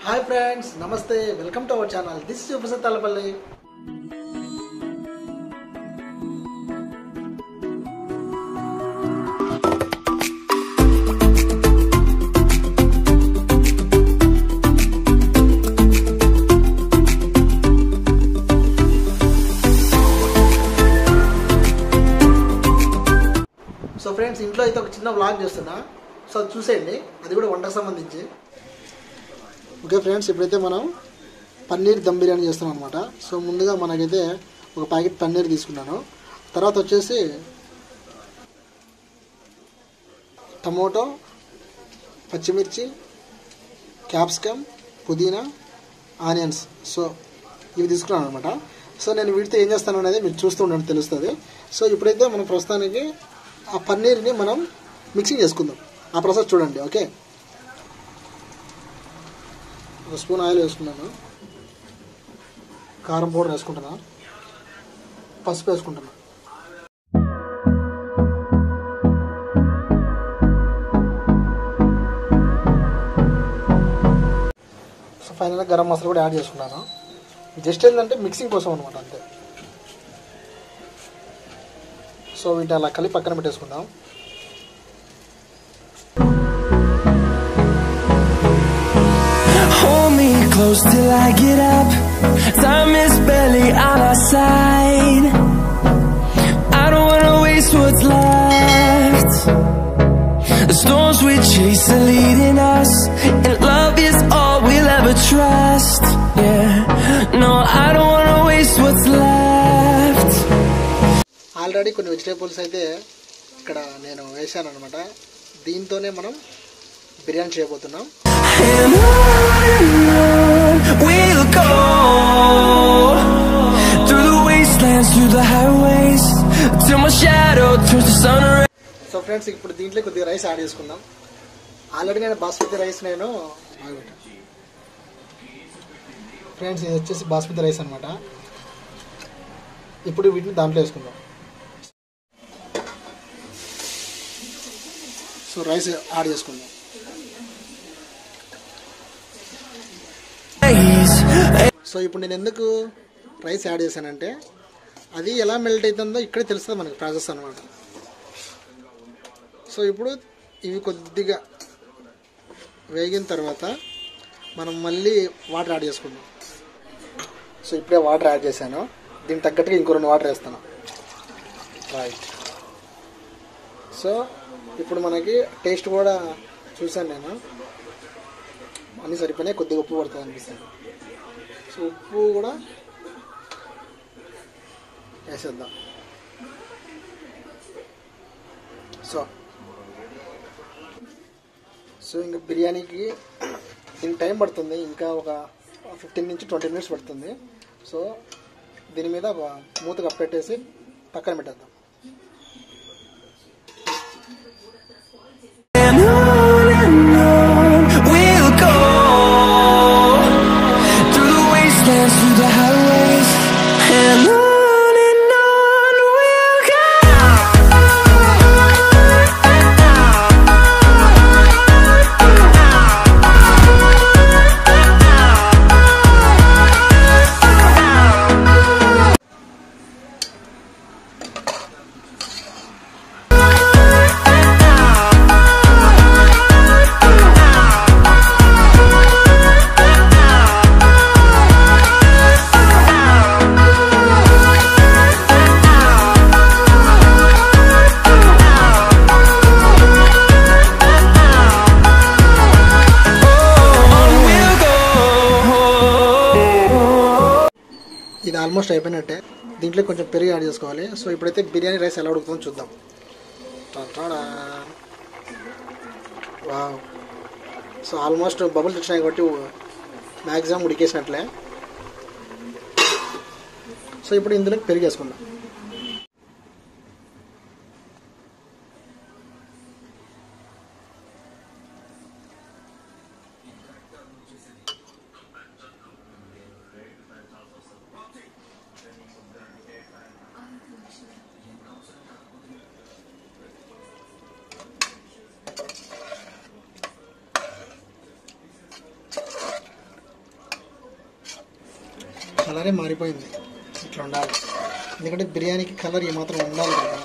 Hi friends, Namaste, welcome to our channel. This is sivaprasadthallapalle. So friends, ఇంట్లో అయితే ఒక చిన్న వ్లాగ్ చేస్తున్నా. సో చూసేయండి, అది కూడా వంటకు సంబంధించి. ఓకే ఫ్రెండ్స్, ఇప్పుడైతే మనం పన్నీర్ దమ్ బిర్యానీ చేస్తున్నాం అనమాట. సో ముందుగా మనకైతే ఒక ప్యాకెట్ పన్నీర్ తీసుకున్నాను. తర్వాత వచ్చేసి టమోటో, పచ్చిమిర్చి, క్యాప్సికమ్, పుదీనా, ఆనియన్స్, సో ఇవి తీసుకున్నాను అనమాట. సో నేను వీటితో ఏం చేస్తాను అనేది మీరు చూస్తూ ఉండండి, తెలుస్తుంది. సో ఇప్పుడైతే మనం ప్రస్తుతానికి ఆ పన్నీర్ని మనం మిక్సింగ్ చేసుకుందాం. ఆ ప్రాసెస్ చూడండి. ఓకే, ఒక స్పూన్ ఆయిల్ వేసుకున్నాను, కారం పౌడర్ వేసుకుంటున్నా, పసుపు వేసుకుంటున్నా. సో ఫైనల్గా గరం మసాలా కూడా యాడ్ చేసుకున్నాను. జస్ట్ ఏంటంటే మిక్సింగ్ కోసం అనమాట, అంతే. సో వీటిని అలా కలిపి పక్కన పెట్టేసుకుందాం. Close till I get up, time is barely on our side. I don't wanna waste what's left. The storms we chase are leading us, and love is all we'll ever trust. Yeah, no, I don't wanna waste what's left. Already కొన్ని vegetables అయితే ఇక్కడ నేను వేసాను అనమాట. దీంతోనే మనం బిర్యానీ చేయబోతున్నాం. We'll go through the wastelands, through the highways, till my shadow turns to sun rays. So friends, ఇప్పుడు దీంట్లో కొద్దిగా రైస్ యాడ్ చేసుకుందాం. ఆల్రెడీ నేను బాస్మతి రైస్ ఫ్రెండ్స్, ఇది వచ్చేసి బాస్మతి రైస్ అనమాట. ఇప్పుడు వీటిని దాంట్లో వేసుకుందాం. సో రైస్ యాడ్ చేసుకుందాం. సో ఇప్పుడు నేను ఎందుకు రైస్ యాడ్ చేశానంటే, అది ఎలా మెల్ట్ అవుతుందో ఇక్కడే తెలుస్తుంది మనకి ప్రాసెస్ అనమాట. సో ఇప్పుడు ఇవి కొద్దిగా వేగిన తర్వాత మనం మళ్ళీ వాటర్ యాడ్ చేసుకుందాం. సో ఇప్పుడే వాటర్ యాడ్ చేశాను. దీనికి తగ్గట్టుగా ఇంకో 2 వాటర్ వేస్తాను. రైట్. సో ఇప్పుడు మనకి టేస్ట్ కూడా చూసాను నేను, అన్నీ సరిపోయినాయి. కొద్దిగా ఉప్పు పడుతుంది అనిపిస్తుంది. సో ఉప్పు కూడా వేసేద్దాం. సో ఇంకా బిర్యానీకి దీనికి టైం పడుతుంది, ఇంకా ఒక 15 నుంచి 20 మినిట్స్ పడుతుంది. సో దీని మీద ఒక మూత కప్పెట్టేసి పక్కన పెట్టేద్దాం. ఇది ఆల్మోస్ట్ అయిపోయినట్టే. దీంట్లో కొంచెం పెరుగు యాడ్ చేసుకోవాలి. సో ఇప్పుడైతే బిర్యానీ రైస్ ఎలా ఉడుకుతుందో చూద్దాం. వావ్. సో ఆల్మోస్ట్ బబుల్స్ వచ్చినాయి కాబట్టి మ్యాక్సిమం ఉడికేసినట్లే. సో ఇప్పుడు ఇందులో పెరుగు వేసుకుందాం. కలరే మారిపోయింది. ఇట్లా ఉండాలి, ఎందుకంటే బిర్యానీకి కలర్ ఏమాత్రం ఉండాలి కదా.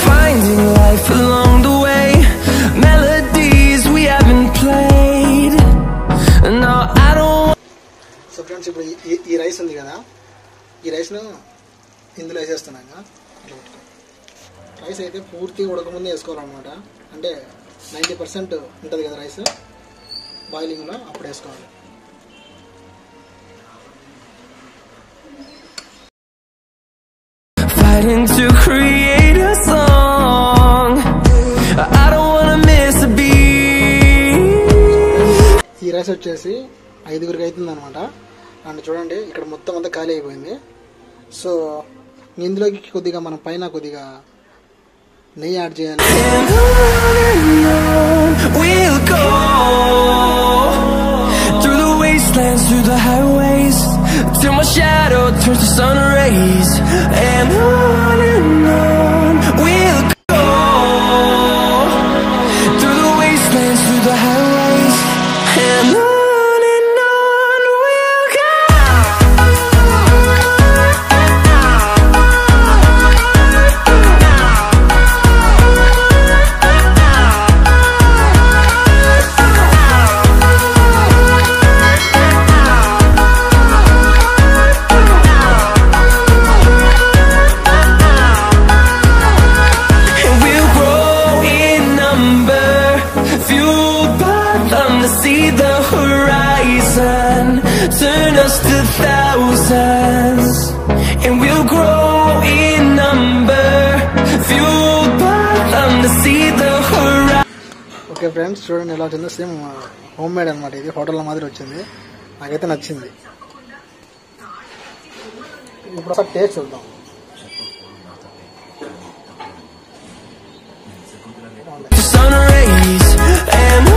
Finding life along the way, melodies we haven't played. No, I don't. So friends, ఇప్పుడు ఈ రైస్ ఉంది కదా, ఈ రైస్ను ఇందులో వేసేస్తున్నాను. రైస్ అయితే పూర్తిగా ఉడకముందే వేసుకోవాలన్నమాట. అంటే 90% ఉంటుంది కదా రైస్ బాయిలింగ్లో, అప్పుడు వేసుకోవాలి. Fighting to create a song. I don't wanna miss a beat. ఈ రైస్ వచ్చేసి 5గురికి అవుతుంది అనమాట. అండ్ చూడండి, ఇక్కడ మొత్తం అంతా ఖాళీ అయిపోయింది. సో ఇందులోకి కొద్దిగా మనం పైన కొద్దిగా నెయ్యి యాడ్ చేయాలి. We'll go through the wastelands, through the highways, till my shadow turns to sun rays. And on we'll go through the wastelands, through the highways, and on we'll go. See the horizon, turn us to thousands, and we'll grow in number, fueled by them to see the horizon. Okay friends, చూడండి ఎలా వచ్చిందో. Same home made అనమాట, ఇది hotel మాదిరి వచ్చింది. నాకైతే నచ్చింది. ఇప్పుడు ఒకసారి టేస్ట్ చూద్దాం. Sun rays and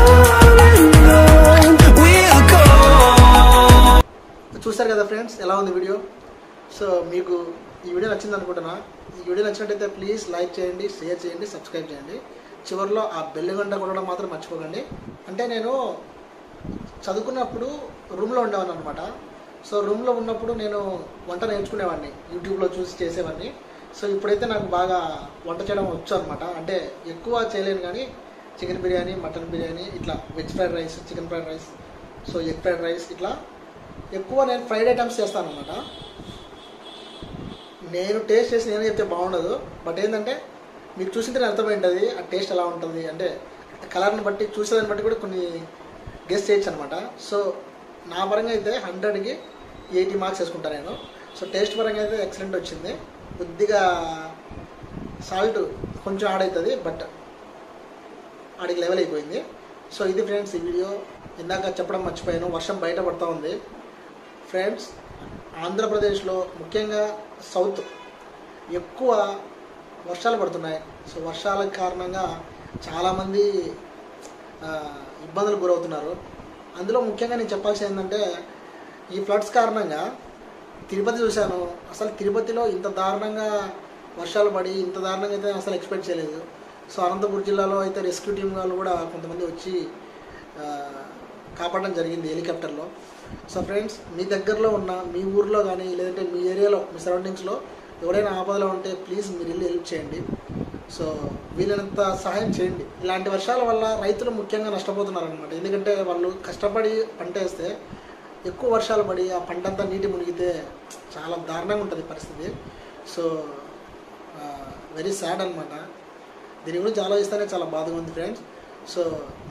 చూస్తారు కదా ఫ్రెండ్స్, ఎలా ఉంది వీడియో. సో మీకు ఈ వీడియో నచ్చింది అనుకుంటున్నా. ఈ వీడియో నచ్చినట్టయితే ప్లీజ్ లైక్ చేయండి, షేర్ చేయండి, సబ్స్క్రైబ్ చేయండి. చివరిలో ఆ బెల్ గంట కొట్టడం మాత్రం మర్చిపోకండి. అంటే నేను చదువుకున్నప్పుడు రూమ్లో ఉండేవాడిని అనమాట. సో రూమ్లో ఉన్నప్పుడు నేను వంట నేర్చుకునేవాడిని, యూట్యూబ్లో చూసి చేసేవాడిని. సో ఇప్పుడైతే నాకు బాగా వంట చేయడం వచ్చు అనమాట. అంటే ఎక్కువ చేయలేను కానీ చికెన్ బిర్యానీ, మటన్ బిర్యానీ, ఇట్లా veg fried rice, chicken fried rice, so egg fried rice, ఇట్లా ఎక్కువ నేను ఫ్రైడ్ ఐటమ్స్ చేస్తాను అనమాట. నేను టేస్ట్ చేసి నేనే చెప్తే బాగుండదు, బట్ ఏంటంటే మీకు చూసింటే అర్థమైంటుంది ఆ టేస్ట్ ఎలా ఉంటుంది. అంటే కలర్ని బట్టి, చూసేదాన్ని బట్టి కూడా కొన్ని గెస్ చేయొచ్చు అనమాట. సో నా పరంగా అయితే 100కి 80 మార్క్స్ వేసుకుంటాను నేను. సో టేస్ట్ పరంగా అయితే ఎక్సలెంట్ వచ్చింది. కొద్దిగా సాల్ట్ కొంచెం యాడ్ అవుతుంది, బట్ ఆడికి లెవెల్ అయిపోయింది. సో ఇది ఫ్రెండ్స్ ఈ వీడియో. ఇందాక చెప్పడం మర్చిపోయాను, వర్షం బయట పడుతూ ఉంది ఫ్రెండ్స్. ఆంధ్రప్రదేశ్లో ముఖ్యంగా సౌత్ ఎక్కువ వర్షాలు పడుతున్నాయి. సో వర్షాల కారణంగా చాలామంది ఇబ్బందులకు గురవుతున్నారు. అందులో ముఖ్యంగా నేను చెప్పాల్సింది ఏంటంటే, ఈ ఫ్లడ్స్ కారణంగా తిరుపతి చూశాను. అసలు తిరుపతిలో ఇంత దారుణంగా వర్షాలు పడి ఇంత దారుణంగా అయితే అసలు ఎక్స్పెక్ట్ చేయలేదు. సో అనంతపూర్ జిల్లాలో అయితే రెస్క్యూ టీం వాళ్ళు కూడా కొంతమంది వచ్చి కాపాడడం జరిగింది హెలికాప్టర్లో. సో ఫ్రెండ్స్, మీ దగ్గరలో ఉన్న మీ ఊర్లో కానీ లేదంటే మీ ఏరియాలో, మీ సరౌండింగ్స్లో ఎవరైనా ఆపదలో ఉంటే ప్లీజ్ మీరు వెళ్ళి హెల్ప్ చేయండి. సో వీళ్ళనంత సహాయం చేయండి. ఇలాంటి వర్షాల వల్ల రైతులు ముఖ్యంగా నష్టపోతున్నారు అనమాట. ఎందుకంటే వాళ్ళు కష్టపడి పంట వేస్తే ఎక్కువ వర్షాలు పడి ఆ పంట అంతా నీటి మునిగితే చాలా దారుణంగా ఉంటుంది పరిస్థితి. సో వెరీ సాడ్ అనమాట. దీని గురించి ఆలోచిస్తేనే చాలా బాధగా ఉంది ఫ్రెండ్స్. సో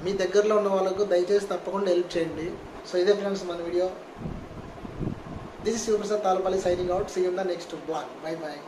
మీ దగ్గరలో ఉన్న వాళ్ళకు దయచేసి తప్పకుండా హెల్ప్ చేయండి. సో ఇదే ఫ్రెండ్స్ మన video. This is sivaprasadthallapalle signing out. See you in the next vlog. Bye bye.